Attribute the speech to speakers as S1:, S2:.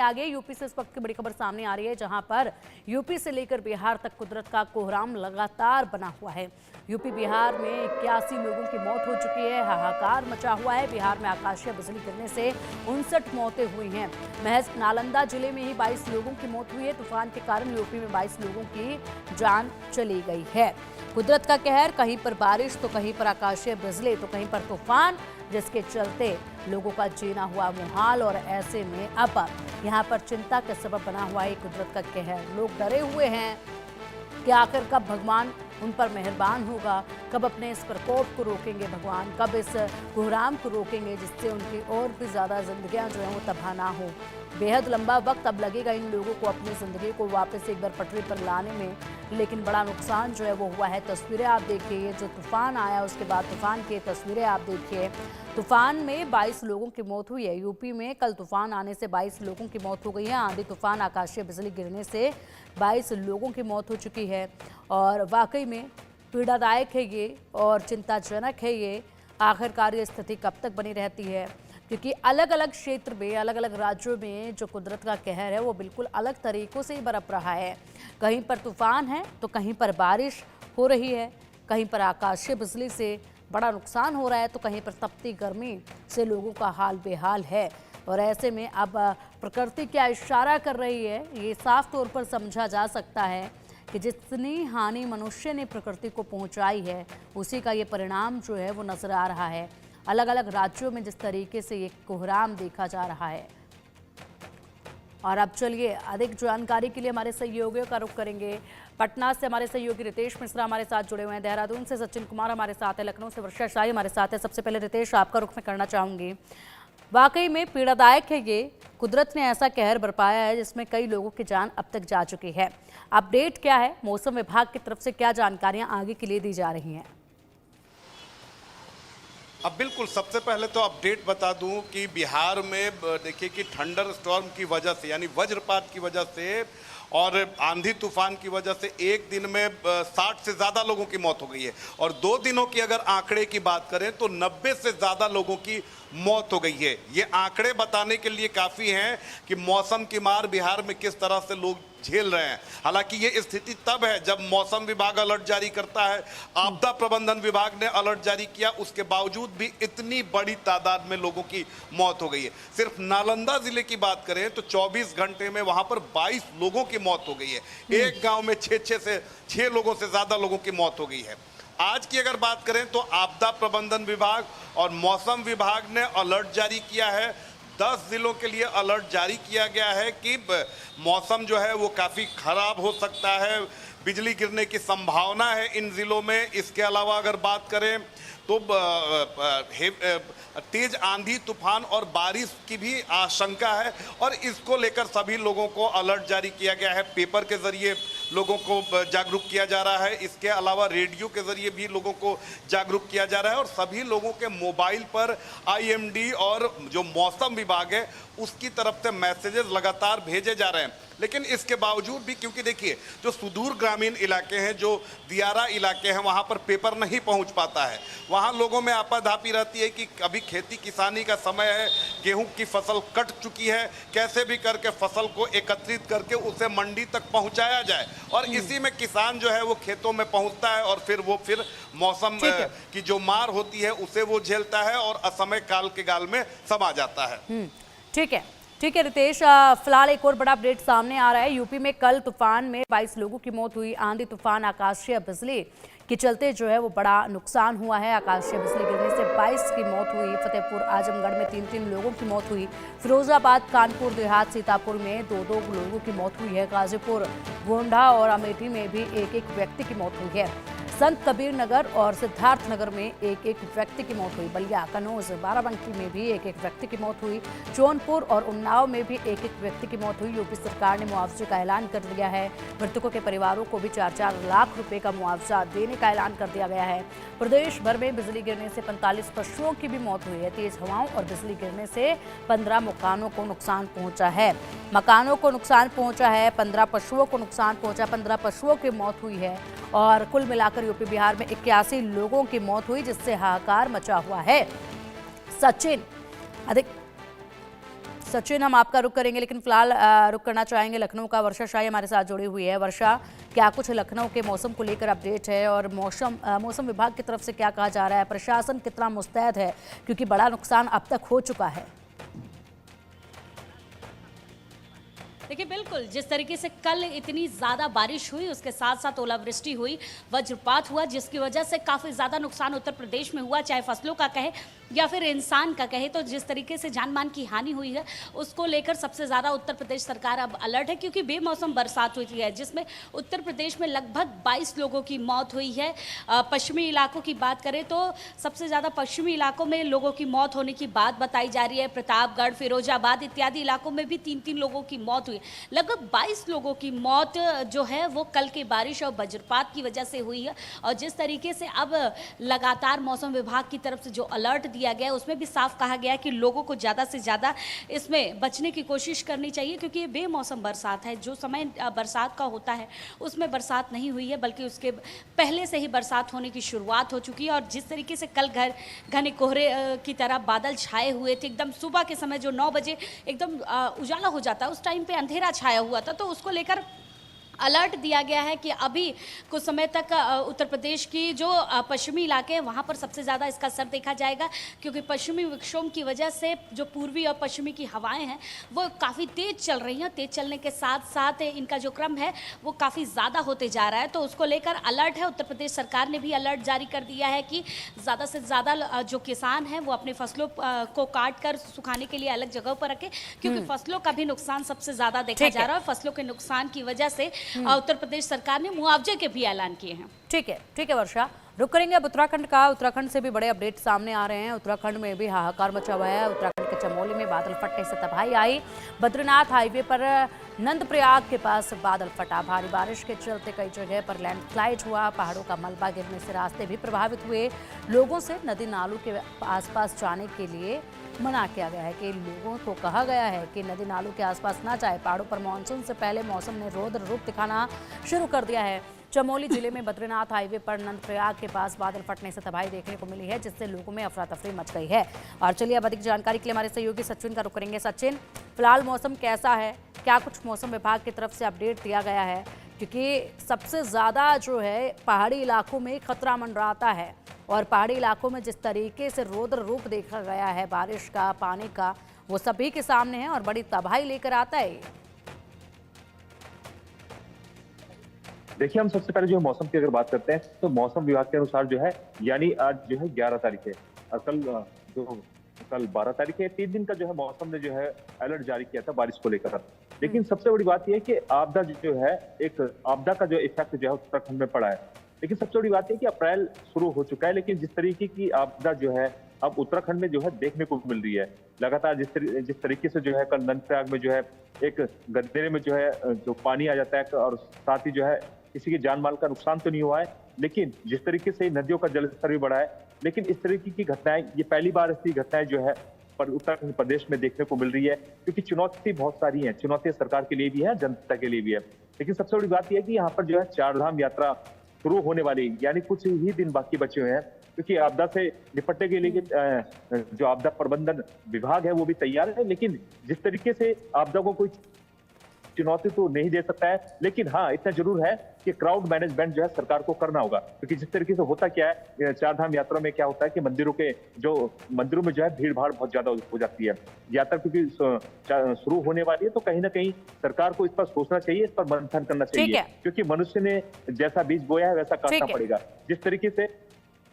S1: आगे यूपी से इस वक्त की बड़ी खबर सामने आ रही है, जहां पर यूपी से लेकर बिहार तक कुदरत का कोहराम लगातार बना हुआ है। यूपी बिहार में 81 लोगों की मौत हो चुकी है, हाहाकार मचा हुआ है। बिहार में आकाशीय बिजली गिरने से 59 मौतें हुई हैं। महज नालंदा जिले में ही 22 लोगों की मौत हुई है। तूफान के कारण यूपी में 22 लोगों की जान चली गई है। कुदरत का कहर, कहीं पर बारिश तो कहीं पर आकाशीय बिजली तो कहीं पर तूफान, जिसके चलते लोगों का जीना हुआ मुहाल। और ऐसे में अब यहाँ पर चिंता का सबब बना हुआ है कुदरत का कहर। लोग डरे हुए हैं कि आखिर कब भगवान उन पर मेहरबान होगा, कब अपने इस प्रकोप को रोकेंगे भगवान, कब इस कोहराम को रोकेंगे, जिससे उनकी और भी ज़्यादा जिंदगियां जो हैं वो तबाह ना हो। बेहद लंबा वक्त अब लगेगा इन लोगों को अपनी ज़िंदगी को वापस एक बार पटरी पर लाने में, लेकिन बड़ा नुकसान जो है वो हुआ है। तस्वीरें आप देखिए, ये जो तूफान आया उसके बाद तूफान की तस्वीरें आप देखिए। तूफान में 22 लोगों की मौत हुई है। यूपी में कल तूफान आने से 22 लोगों की मौत हो गई है। आंधी तूफान, आकाशीय बिजली गिरने से 22 लोगों की मौत हो चुकी है और वाकई में पीड़ादायक है ये और चिंताजनक है ये। आखिरकार ये स्थिति कब तक बनी रहती है, क्योंकि अलग अलग क्षेत्र में, अलग अलग राज्यों में जो कुदरत का कहर है वो बिल्कुल अलग तरीकों से ही बरप रहा है। कहीं पर तूफान है तो कहीं पर बारिश हो रही है, कहीं पर आकाशीय बिजली से बड़ा नुकसान हो रहा है, तो कहीं पर तपती गर्मी से लोगों का हाल बेहाल है। और ऐसे में अब प्रकृति क्या इशारा कर रही है, ये साफ तौर पर समझा जा सकता है कि जितनी हानि मनुष्य ने प्रकृति को पहुंचाई है, उसी का ये परिणाम जो है वो नजर आ रहा है। अलग अलग राज्यों में जिस तरीके से ये कोहराम देखा जा रहा है। और अब चलिए अधिक जानकारी के लिए हमारे सहयोगियों का रुख करेंगे। पटना से हमारे सहयोगी रितेश मिश्रा हमारे साथ जुड़े हुए हैं, देहरादून से सचिन कुमार हमारे साथ है, लखनऊ से वर्षा शाही हमारे साथ है। सबसे पहले रितेश, आपका रुख मैं करना चाहूंगी। वाकई में पीड़ादायक है ये, कुदरत ने ऐसा कहर बरपाया है जिसमें कई लोगों की जान अब तक जा चुकी है। अपडेट क्या है, मौसम विभाग की तरफ से क्या जानकारियां आगे के लिए दी जा रही हैं?
S2: अब बिल्कुल सबसे पहले तो अपडेट बता दूं कि बिहार में देखिए कि थंडर स्टॉर्म की वजह से, यानी वज्रपात की वजह से और आंधी तूफान की वजह से एक दिन में 60 से ज़्यादा लोगों की मौत हो गई है। और 2 दिनों की अगर आंकड़े की बात करें तो 90 से ज़्यादा लोगों की मौत हो गई है। ये आंकड़े बताने के लिए काफ़ी हैं कि मौसम की मार बिहार में किस तरह से लोग झेल रहे हैं। हालांकि ये स्थिति तब है जब मौसम विभाग अलर्ट जारी करता है, आपदा प्रबंधन विभाग ने अलर्ट जारी किया, उसके बावजूद भी इतनी बड़ी तादाद में लोगों की मौत हो गई है। सिर्फ नालंदा जिले की बात करें तो 24 घंटे में वहां पर 22 लोगों की मौत हो गई है। एक गांव में 6 लोगों से ज्यादा लोगों की मौत हो गई है। आज की अगर बात करें तो आपदा प्रबंधन विभाग और मौसम विभाग ने अलर्ट जारी किया है। 10 जिलों के लिए अलर्ट जारी किया गया है कि मौसम जो है वो काफ़ी खराब हो सकता है, बिजली गिरने की संभावना है इन जिलों में। इसके अलावा अगर बात करें तो तेज आंधी तूफान और बारिश की भी आशंका है और इसको लेकर सभी लोगों को अलर्ट जारी किया गया है। पेपर के जरिए लोगों को जागरूक किया जा रहा है, इसके अलावा रेडियो के जरिए भी लोगों को जागरूक किया जा रहा है और सभी लोगों के मोबाइल पर आईएमडी और जो मौसम विभाग है उसकी तरफ से मैसेजेस लगातार भेजे जा रहे हैं। लेकिन इसके बावजूद भी, क्योंकि देखिए जो सुदूर ग्रामीण इलाके हैं, जो दियारा इलाके हैं, वहाँ पर पेपर नहीं पहुँच पाता है। वहाँ लोगों में आपाधापी रहती है कि अभी खेती किसानी का समय है, गेहूं की फसल कट चुकी है, कैसे भी करके फसल को एकत्रित करके उसे मंडी तक पहुँचाया जाए। और इसी में किसान जो है वो खेतों में पहुँचता है और फिर मौसम की जो मार होती है उसे वो झेलता है और असमय काल के गाल में समा जाता है।
S1: ठीक है रितेश, फिलहाल एक और बड़ा अपडेट सामने आ रहा है। यूपी में कल तूफान में 22 लोगों की मौत हुई। आंधी तूफान, आकाशीय बिजली के चलते जो है वो बड़ा नुकसान हुआ है। आकाशीय बिजली गिरने से 22 की मौत हुई। फतेहपुर आजमगढ़ में 3 लोगों की मौत हुई। फिरोजाबाद, कानपुर देहात, सीतापुर में 2 लोगों की मौत हुई है। गाजीपुर, गोंडा और अमेठी में भी 1 व्यक्ति की मौत हुई है। संत कबीर नगर और सिद्धार्थ नगर में 1 व्यक्ति की मौत हुई। बलिया, कनौज, बाराबंकी में भी 1 व्यक्ति की मौत हुई। जौनपुर और उन्नाव में भी 1 व्यक्ति की मौत हुई। यूपी सरकार ने मुआवजे का ऐलान कर दिया है। मृतकों के परिवारों को भी 4-4 लाख रुपए का मुआवजा देने का ऐलान कर दिया गया है। प्रदेश भर में बिजली गिरने से 45 पशुओं की भी मौत हुई है। तेज हवाओं और बिजली गिरने से 15 मकानों को नुकसान पहुंचा है। 15 पशुओं को नुकसान पहुंचा, 15 पशुओं की मौत हुई है। और कुल मिलाकर यूपी बिहार में 81 लोगों की मौत हुई, जिससे हाहाकार मचा हुआ है। सचिन, अधिक सचिन, हम आपका रुख करेंगे, लेकिन फिलहाल रुख करना चाहेंगे लखनऊ का। वर्षा शाही हमारे साथ जुड़ी हुई है। वर्षा, क्या कुछ लखनऊ के मौसम को लेकर अपडेट है और मौसम विभाग की तरफ से क्या कहा जा रहा है? प्रशासन कितना मुस्तैद है, क्योंकि बड़ा नुकसान अब तक हो चुका है?
S3: देखिए, बिल्कुल जिस तरीके से कल इतनी ज़्यादा बारिश हुई, उसके साथ साथ ओलावृष्टि हुई, वज्रपात हुआ, जिसकी वजह से काफ़ी ज़्यादा नुकसान उत्तर प्रदेश में हुआ, चाहे फसलों का कहे या फिर इंसान का कहे। तो जिस तरीके से जान माल की हानि हुई है, उसको लेकर सबसे ज़्यादा उत्तर प्रदेश सरकार अब अलर्ट है, क्योंकि बेमौसम बरसात हुई है, जिसमें उत्तर प्रदेश में लगभग 22 लोगों की मौत हुई है। पश्चिमी इलाकों की बात करें तो सबसे ज़्यादा पश्चिमी इलाकों में लोगों की मौत होने की बात बताई जा रही है। प्रतापगढ़, फिरोजाबाद इत्यादि इलाकों में भी 3-3 लोगों की मौत हुई। लगभग 22 लोगों की मौत जो है वो कल की बारिश और वज्रपात की वजह से हुई है। और जिस तरीके से अब लगातार मौसम विभाग की तरफ से जो अलर्ट दिया गया है, उसमें भी साफ कहा गया है कि लोगों को ज़्यादा से ज़्यादा इसमें बचने की कोशिश करनी चाहिए, क्योंकि ये बेमौसम बरसात है। जो समय बरसात का होता है उसमें बरसात नहीं हुई है, बल्कि उसके पहले से ही बरसात होने की शुरुआत हो चुकी है। और जिस तरीके से कल घने कोहरे की तरह बादल छाए हुए थे, एकदम सुबह के समय जो 9 बजे एकदम उजाला हो जाता है, उस टाइम पे अंधेरा छाया हुआ था। तो उसको लेकर अलर्ट दिया गया है कि अभी कुछ समय तक उत्तर प्रदेश की जो पश्चिमी इलाके हैं वहाँ पर सबसे ज़्यादा इसका असर देखा जाएगा, क्योंकि पश्चिमी विक्षोभ की वजह से जो पूर्वी और पश्चिमी की हवाएं हैं वो काफ़ी तेज़ चल रही हैं। तेज़ चलने के साथ साथ इनका जो क्रम है वो काफ़ी ज़्यादा होते जा रहा है। तो उसको लेकर अलर्ट है। उत्तर प्रदेश सरकार ने भी अलर्ट जारी कर दिया है कि ज़्यादा से ज़्यादा जो किसान हैं वो अपने फसलों को काट कर सुखाने के लिए अलग जगह पर रखें, क्योंकि फसलों का भी नुकसान सबसे ज़्यादा देखा जा रहा है। फसलों के नुकसान की वजह से उत्तर प्रदेश सरकार ने मुआवजे के भी ऐलान किए हैं।
S1: ठीक है वर्षा, रुक करेंगे अब उत्तराखंड का। उत्तराखंड से भी बड़े अपडेट सामने आ रहे हैं। उत्तराखंड में भी हाहाकार मचा हुआ है। उत्तराखंड के चमोली में बादल फटने से तबाही आई। बद्रीनाथ हाईवे पर नंदप्रयाग के पास बादल फटा। भारी बारिश के चलते कई जगह पर लैंडस्लाइड हुआ। पहाड़ों का मलबा गिरने से रास्ते भी प्रभावित हुए। लोगों से नदी नालों के आसपास जाने के लिए मना किया गया है, कि लोगों को कहा गया है कि नदी नालों के आसपास ना जाए। पहाड़ों पर मानसून से पहले मौसम ने रौद्र रूप दिखाना शुरू कर दिया है। चमोली जिले में बद्रीनाथ हाईवे पर नंदप्रयाग के पास बादल फटने से तबाही देखने को मिली है, जिससे लोगों में अफरा तफरी मच गई है। और चलिए अब अधिक जानकारी के लिए हमारे सहयोगी सचिन का रुख करेंगे। सचिन, फिलहाल मौसम कैसा है? क्या कुछ मौसम विभाग की तरफ से अपडेट दिया गया है? क्योंकि सबसे ज़्यादा जो है पहाड़ी इलाकों में खतरा मंडराता है, और पहाड़ी इलाकों में जिस तरीके से रौद्र रूप देखा गया है बारिश का, पानी का, वो सभी के सामने है और बड़ी तबाही लेकर आता है।
S4: देखिए, हम सबसे पहले जो मौसम की अगर बात करते हैं तो मौसम विभाग के अनुसार जो है, यानी आज जो है 11 तारीख है और कल 12 तारीख है, 3 दिन का जो है मौसम ने जो है अलर्ट जारी किया था बारिश को लेकर। लेकिन सबसे बड़ी बात यह है कि आपदा जो है, एक आपदा का जो इफेक्ट जो है उत्तराखंड में पड़ा है। लेकिन सबसे बड़ी बात यह कि अप्रैल शुरू हो चुका है, लेकिन जिस तरीके की आपदा जो है अब उत्तराखंड में जो है देखने को मिल रही है लगातार, जिस तरीके से जो है कल नंदप्रयाग में जो है एक गड्ढे में जो है जो पानी आ जाता है, और साथ ही जो है किसी की जान माल का नुकसान तो नहीं हुआ है, लेकिन जिस तरीके से नदियों का जलस्तर भी बढ़ा है। लेकिन इस तरीके की घटनाएं, ये पहली बार ऐसी घटनाएं जो है पर उत्तराखंड प्रदेश में देखने को मिल रही है, क्योंकि चुनौती बहुत सारी है। चुनौतियां सरकार के लिए भी है, जनता के लिए भी है। लेकिन सबसे बड़ी बात यह है कि यहाँ पर जो है 4 धाम यात्रा शुरू होने वाली, यानी कुछ ही दिन बाकी बचे हुए हैं, क्योंकि आपदा से निपटने के लिए जो आपदा प्रबंधन विभाग है वो भी तैयार है। लेकिन जिस तरीके से आपदा को कोई चुनौती तो नहीं दे सकता है, लेकिन हाँ इतना जरूर है कि क्राउड मैनेजमेंट जो है सरकार को करना होगा, क्योंकि जिस तरीके से होता क्या है 4 धाम यात्रा में क्या होता है कि मंदिरों में जो है भीड़ भाड़ बहुत ज्यादा हो जाती है। यात्रा क्योंकि शुरू होने वाली है, तो कहीं ना कहीं सरकार को इस पर सोचना चाहिए, इस पर मंथन करना चाहिए, क्योंकि मनुष्य ने जैसा बीज बोया है वैसा काटना पड़ेगा। जिस तरीके से